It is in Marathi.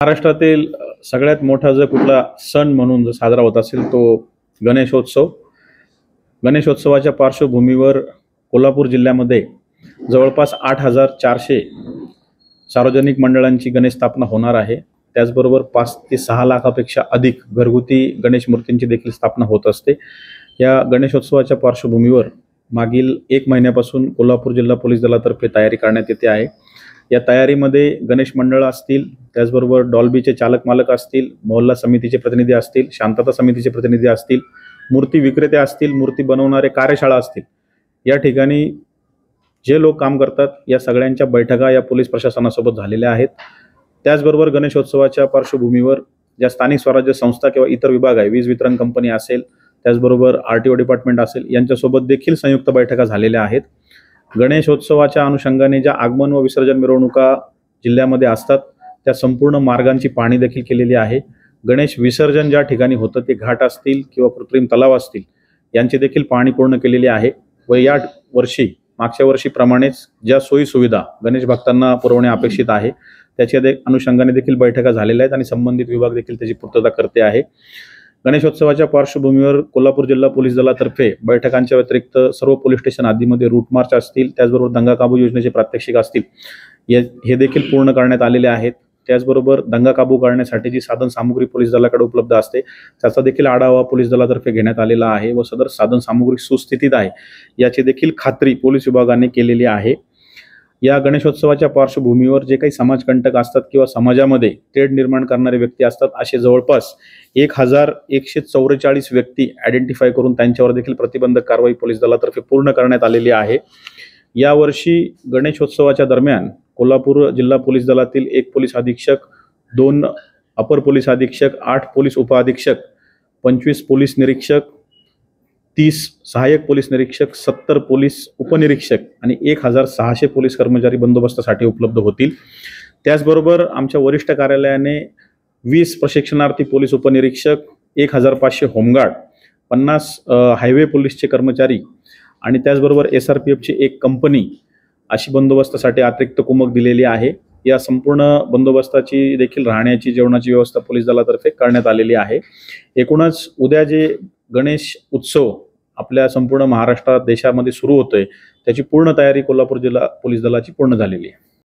महाराष्ट्रातील सगळ्यात मोठा जर कुठला सण म्हणून जर साजरा होत असेल तो गणेशोत्सव. गणेशोत्सवाच्या पार्श्वभूमीवर कोल्हापूर जिल्ह्यामध्ये जवळपास 8,400 सार्वजनिक मंडळांची गणेश स्थापना होणार आहे. त्याचबरोबर 5 ते 6 लाखापेक्षा अधिक घरगुती गणेश मूर्तींची देखील स्थापना होत असते. या गणेशोत्सवाच्या पार्श्वभूमीवर मागील 1 महिन्यापासून कोल्हापूर जिल्हा पोलीस दलातर्फे तयारी करण्यात येते आहे. या तयारीमध्ये गणेश मंडळ असतील, त्याचबरोबर डॉल्बीचे चालक मालक असतील, मोहल्ला समितीचे प्रतिनिधी असतील, शांतता समितीचे प्रतिनिधी असतील, मूर्ती विक्रेते असतील, मूर्ती बनवणारे कार्यशाळा असतील, या ठिकाणी जे लोक काम करतात या सगळ्यांच्या बैठका या पोलीस प्रशासनासोबत झालेल्या आहेत. त्याचबरोबर गणेशोत्सवाच्या पार्श्वभूमीवर ज्या स्थानिक स्वराज्य संस्था किंवा इतर विभाग आहे, वीज वितरण कंपनी असेल, त्याचबरोबर RTO डिपार्टमेंट असेल, यांच्यासोबत देखील संयुक्त बैठका झालेल्या आहेत. गणेशोत्सवाच्या अनुषंगाने ज्या आगमन व विसर्जन मिरवणुका जिल्ह्यामध्ये असतात त्या संपूर्ण मार्गांची पाहणी देखील केलेली आहे. गणेश विसर्जन ज्या ठिकाणी होतं ते घाट असतील किंवा कृत्रिम तलाव असतील यांची देखील पाहणी पूर्ण केलेली आहे. व या वर्षी मागच्या वर्षीप्रमाणेच ज्या सोयी सुविधा गणेश भक्तांना पुरवणे अपेक्षित आहे त्याच्या अनुषंगाने देखील बैठका झालेल्या आहेत आणि संबंधित विभाग देखील त्याची पूर्तता करते आहे. गणेशोत्सवाच्या पार्श्वभूमीवर कोल्हापूर जिल्हा पोलीस दलातर्फे बैठकांच्या व्यतिरिक्त सर्व पोलीस स्टेशन आदीमध्ये रूट मार्च असतील, त्याचबरोबर दंगा काबू योजनेचे प्रात्यक्षिक असतील, हे देखील पूर्ण करण्यात आलेले आहेत. त्याचबरोबर दंगा काबू करण्यासाठी जी साधन सामुग्री पोलीस दलाकडे उपलब्ध असते त्याचा देखील आढावा पोलीस दलातर्फे घेण्यात आलेला आहे व सदर साधन सामुग्री सुस्थितीत आहे याची देखील खात्री पोलीस विभागाने केलेली आहे. या गणेशोत्सवाच्या पार्श्वभूमीवर जे काही समाजकंटक असतात किंवा समाजामध्ये तेढ निर्माण करणारे व्यक्ती असतात असे जवळपास 1,144 व्यक्ती आयडेंटिफाय करून त्यांच्यावर देखील प्रतिबंधक कारवाई पोलीस दलातर्फे पूर्ण करण्यात आलेली आहे. यावर्षी गणेशोत्सवाच्या दरम्यान कोल्हापूर जिल्हा पोलीस दलातील 1 पोलीस अधीक्षक, 2 अपर पोलीस अधीक्षक, 8 पोलीस उपअधीक्षक, 25 पोलीस निरीक्षक, 30 सहाय्यक पोलीस निरीक्षक, 70 पोलीस उपनिरीक्षक आणि 1,600 पोलीस कर्मचारी बंदोबस्तासाठी उपलब्ध होतील. त्याचबरोबर आमच्या वरिष्ठ कार्यालयाने 20 प्रशिक्षणार्थी पोलीस उपनिरीक्षक, 1,500 होमगार्ड, 50 हायवे पोलीसचे कर्मचारी आणि त्याचबरोबर SRPFची 1 कंपनी अशी बंदोबस्तासाठी अतिरिक्त कुमक दिलेली आहे. या संपूर्ण बंदोबस्ताची देखील राहण्याची जेवणाची व्यवस्था पोलीस दलातर्फे करण्यात आलेली आहे. एकूणच उद्या जे गणेश उत्सव आपल्या संपूर्ण महाराष्ट्रात देशामध्ये सुरू होतोय त्याची पूर्ण तयारी कोल्हापूर जिल्हा पोलीस दलाची पूर्ण झालेली आहे.